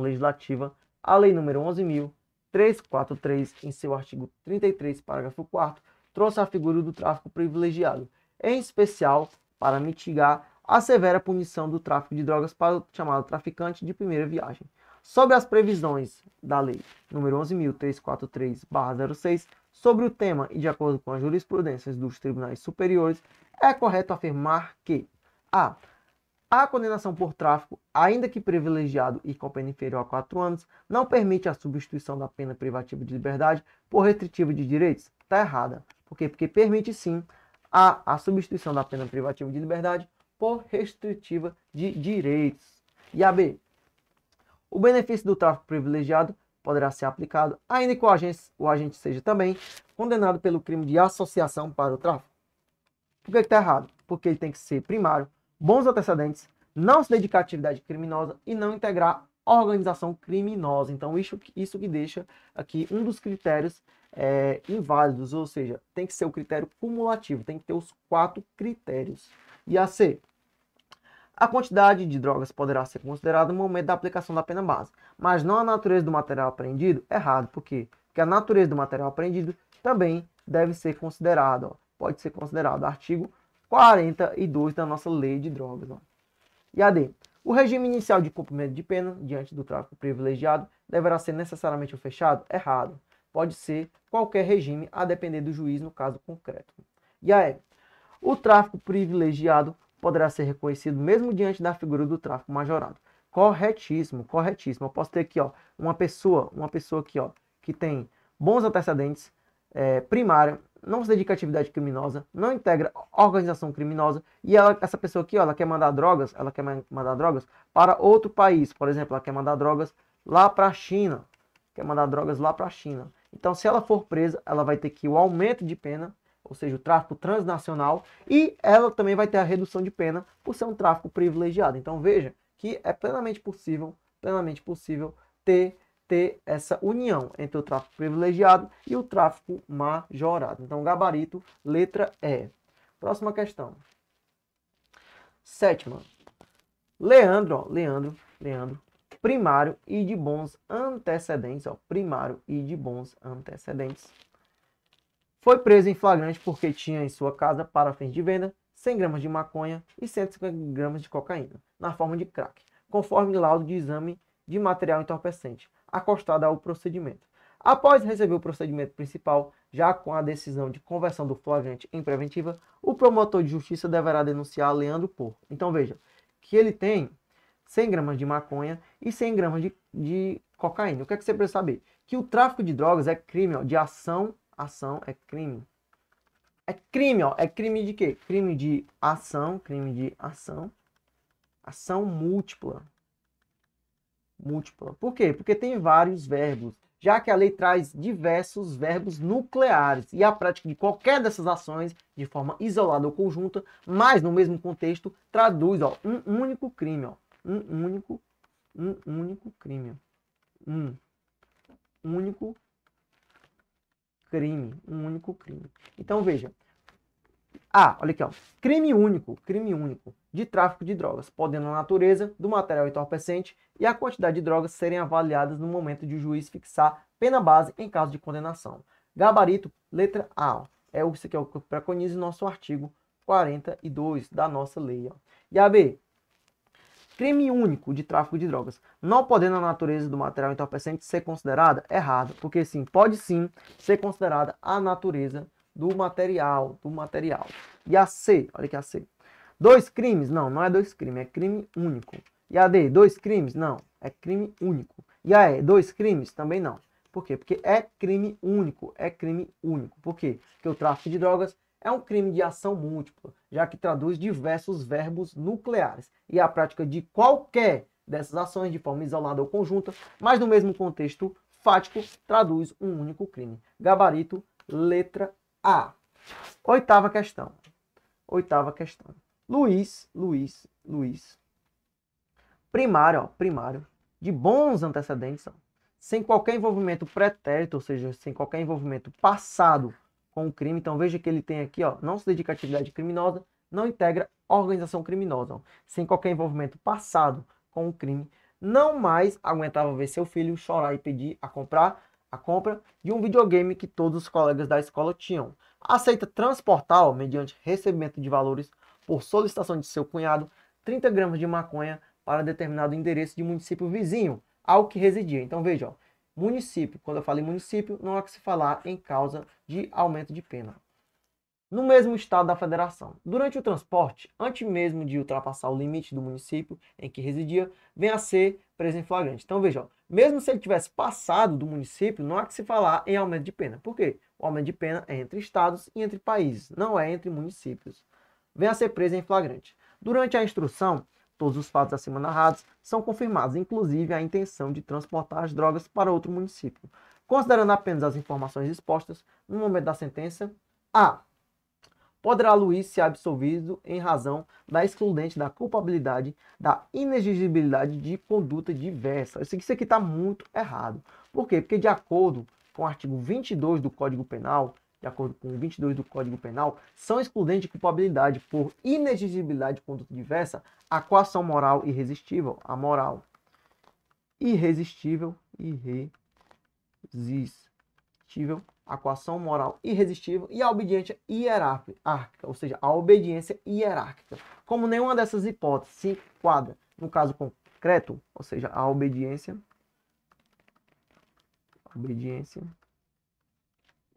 legislativa, a lei número 11.343, em seu artigo 33, parágrafo 4º, trouxe a figura do tráfico privilegiado, em especial para mitigar a severa punição do tráfico de drogas para o chamado traficante de primeira viagem. Sobre as previsões da lei número 11.343/06, sobre o tema e de acordo com as jurisprudências dos tribunais superiores, é correto afirmar que a condenação por tráfico, ainda que privilegiado e com pena inferior a 4 anos, não permite a substituição da pena privativa de liberdade por restritiva de direitos? Está errada. Por quê? Porque permite sim a substituição da pena privativa de liberdade por restritiva de direitos. E a B. O benefício do tráfico privilegiado poderá ser aplicado, ainda que o agente seja também condenado pelo crime de associação para o tráfico. Por que está errado? Porque ele tem que ser primário, bons antecedentes, não se dedicar à atividade criminosa e não integrar organização criminosa. Então, isso que deixa aqui um dos critérios inválidos, ou seja, tem que ser o critério cumulativo, tem que ter os 4 critérios. E a C. A quantidade de drogas poderá ser considerada no momento da aplicação da pena base, mas não a natureza do material apreendido. Errado. Por quê? Porque a natureza do material apreendido também deve ser considerada, pode ser considerado. Artigo 42 da nossa lei de drogas. E a D. O regime inicial de cumprimento de pena diante do tráfico privilegiado deverá ser necessariamente o fechado? Errado. Pode ser qualquer regime, a depender do juiz no caso concreto. E a E. O tráfico privilegiado poderá ser reconhecido mesmo diante da figura do tráfico majorado. Corretíssimo. Eu posso ter aqui uma pessoa aqui que tem bons antecedentes, primária, não se dedica à atividade criminosa, não integra organização criminosa, e essa pessoa aqui, ela quer mandar drogas para outro país. Por exemplo, ela quer mandar drogas lá para a China. Então, se ela for presa, ela vai ter que o aumento de pena, ou seja, o tráfico transnacional, e ela também vai ter a redução de pena por ser um tráfico privilegiado. Então, veja que é plenamente possível ter essa união entre o tráfico privilegiado e o tráfico majorado. Então, gabarito, letra E. Próxima questão. 7ª. Leandro, primário e de bons antecedentes, foi preso em flagrante porque tinha em sua casa, para fins de venda, 100 gramas de maconha e 150 gramas de cocaína, na forma de crack, conforme laudo de exame de material entorpecente, acostado ao procedimento. Após receber o procedimento principal, já com a decisão de conversão do flagrante em preventiva, o promotor de justiça deverá denunciar Leandro por. Então veja, que ele tem 100 gramas de maconha e 100 gramas de cocaína. O que é que você precisa saber? Que o tráfico de drogas é crime, de ação é crime. É crime de quê? Crime de ação, ação múltipla. Por quê? Porque tem vários verbos, já que a lei traz diversos verbos nucleares, e a prática de qualquer dessas ações, de forma isolada ou conjunta, mas no mesmo contexto, traduz um único crime. Um único crime. Então veja. Olha aqui, crime único de tráfico de drogas, podendo a natureza do material entorpecente e a quantidade de drogas serem avaliadas no momento de o juiz fixar pena base em caso de condenação. Gabarito, letra A. Isso aqui é o que preconiza o nosso artigo 42 da nossa lei. E a B. Crime único de tráfico de drogas, não podendo a natureza do material entorpecente ser considerada? Errado, porque sim, pode sim ser considerada a natureza do material. E a C, olha aqui a C. 2 crimes? Não é 2 crimes, é crime único. E a D, 2 crimes? Não, é crime único. E a E, 2 crimes? Também não. Por quê? Porque é crime único. Por quê? Porque o tráfico de drogas é um crime de ação múltipla, já que traduz diversos verbos nucleares e a prática de qualquer dessas ações de forma isolada ou conjunta, mas no mesmo contexto fático, traduz um único crime. Gabarito, letra A. Oitava questão. Luiz. Primário, de bons antecedentes, sem qualquer envolvimento pretérito, ou seja, sem qualquer envolvimento passado com o crime. Então veja que ele tem aqui, não se dedica à atividade criminosa, não integra organização criminosa, sem qualquer envolvimento passado com o crime, não mais aguentava ver seu filho chorar e pedir a compra de um videogame que todos os colegas da escola tinham. Aceita transportar, mediante recebimento de valores por solicitação de seu cunhado, 30 gramas de maconha para determinado endereço de município vizinho ao que residia. Então veja, município, quando eu falo em município, não há que se falar em causa de aumento de pena. No mesmo estado da federação. Durante o transporte, antes mesmo de ultrapassar o limite do município em que residia, vem a ser preso em flagrante. Então veja, mesmo se ele tivesse passado do município, não há que se falar em aumento de pena. Por quê? O aumento de pena é entre estados e entre países, não é entre municípios. Vem a ser preso em flagrante. Durante a instrução, todos os fatos acima narrados são confirmados, inclusive a intenção de transportar as drogas para outro município. Considerando apenas as informações expostas, no momento da sentença, A. Poderá Luiz ser absolvido em razão da excludente da culpabilidade, da inexigibilidade de conduta diversa. Isso aqui está muito errado. Por quê? Porque de acordo com o artigo 22 do Código Penal, são excludentes de culpabilidade por inexigibilidade de conduta diversa a coação moral irresistível, a moral irresistível, a coação moral irresistível e a obediência hierárquica, ou seja, a obediência hierárquica. Como nenhuma dessas hipóteses se enquadra no caso concreto, ou seja, a obediência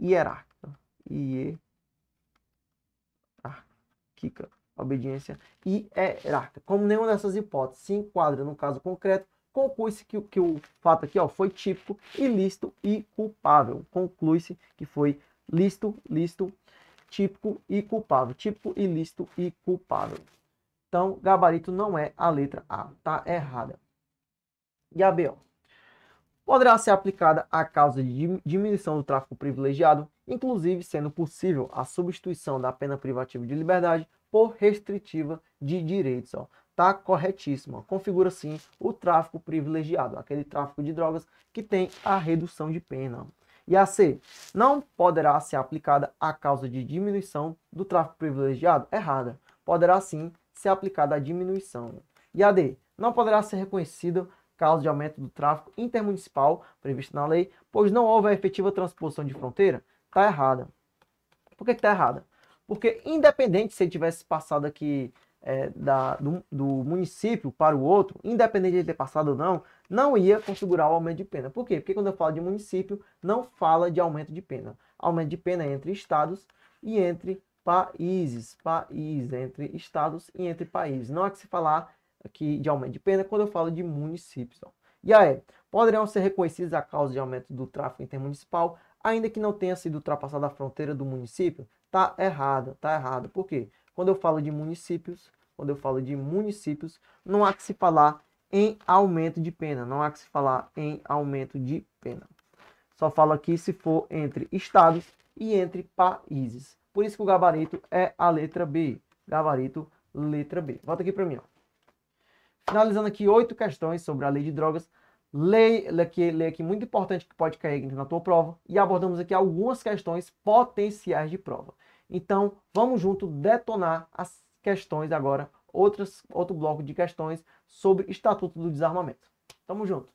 hierárquica, obediência hierárquica. Como nenhuma dessas hipóteses se enquadra no caso concreto, conclui-se que o fato aqui foi típico, ilícito e culpável. Conclui-se que foi lícito, típico e culpável. Típico, ilícito e culpável. Então, gabarito não é a letra A. Está errada. E a B, poderá ser aplicada a causa de diminuição do tráfico privilegiado, inclusive sendo possível a substituição da pena privativa de liberdade por restritiva de direitos. Tá corretíssimo. Configura sim o tráfico privilegiado, aquele tráfico de drogas que tem a redução de pena. E a C, não poderá ser aplicada a causa de diminuição do tráfico privilegiado? Errada. Poderá sim ser aplicada a diminuição. E a D, não poderá ser reconhecida causa de aumento do tráfico intermunicipal previsto na lei, pois não houve a efetiva transposição de fronteira? Está errada. Por que está errada? Porque independente se ele tivesse passado aqui do município para o outro, independente de ele ter passado ou não ia configurar o aumento de pena. Por quê? Porque quando eu falo de município, não fala de aumento de pena. Aumento de pena é entre estados e entre países. Entre estados e entre países. Não há que se falar aqui de aumento de pena quando eu falo de municípios. E aí, poderão ser reconhecidos a causa de aumento do tráfego intermunicipal, ainda que não tenha sido ultrapassada a fronteira do município? Tá errado. Por quê? Quando eu falo de municípios, não há que se falar em aumento de pena. Só falo aqui se for entre estados e entre países. Por isso que o gabarito é a letra B. Gabarito, letra B. Volta aqui para mim. Finalizando aqui 8 questões sobre a lei de drogas. Lei aqui muito importante que pode cair na tua prova. E abordamos aqui algumas questões potenciais de prova. Então, vamos junto detonar as questões agora, outro bloco de questões sobre Estatuto do Desarmamento. Tamo junto.